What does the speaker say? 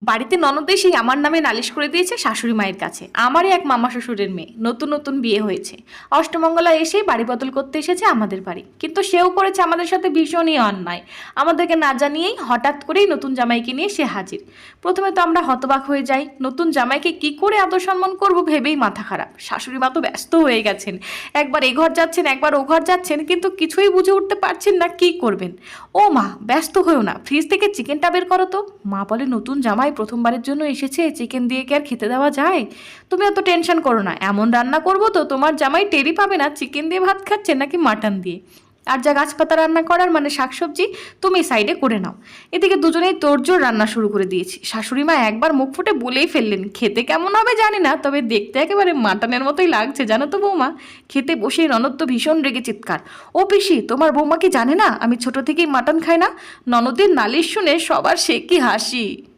বাড়িতে ননদ এসেই আমার নামে নালিশ করে দিয়েছে শাশুড়ি মায়ের কাছে। আমারই এক মামা শ্বশুরের মেয়ে, নতুন নতুন বিয়ে হয়েছে, অষ্টমঙ্গলা এসেই বাড়ি বদল করতে এসেছে আমাদের বাড়ি, কিন্তু সেও করেছে আমাদের সাথে ভীষণই অন্যায়। আমাদেরকে না জানিয়েই হঠাৎ করেই নতুন জামাইকে নিয়ে সে হাজির। প্রথমে তো আমরা হতবাক হয়ে যাই, নতুন জামাইকে কি করে আদর সম্মান করবো ভেবেই মাথা খারাপ। শাশুড়ি মা তো ব্যস্ত হয়ে গেছেন, একবার এ ঘর যাচ্ছেন একবার ও ঘর যাচ্ছেন, কিন্তু কিছুই বুঝে উঠতে পারছেন না কি করবেন। ও মা, ব্যস্ত হয়েও না, ফ্রিজ থেকে চিকেনটা বের করো তো। মা বলে, নতুন জামাই প্রথমবারের জন্য এসেছে, চিকেন দিয়ে কি আর খেতে দেওয়া যায়? তুমি অত টেনশন করো না, এমন রান্না করবো তো তোমার জামাই টেরই পাবে না চিকেন দিয়ে ভাত খাচ্ছে নাকি মাটন দিয়ে। আর যা গাছপাতা রান্না করার মানে শাকসবজি, তুমি সাইডে করে নাও। এদিকে দুজনেই তোড়জোড় রান্না শুরু করে দিয়েছি। শাশুড়ি মা একবার মুখ ফুটে বলেই ফেললেন, খেতে কেমন হবে জানি না, তবে দেখতে একেবারে মাটনের মতোই লাগছে জানো তো বৌমা। খেতে বসেই ননদ তো ভীষণ রেগে চিৎকার, ও পিসি, তোমার বৌমা কি জানে না আমি ছোট থেকেই মাটন খাই না? ননদের নালিশ শুনে সবার সে কি হাসি।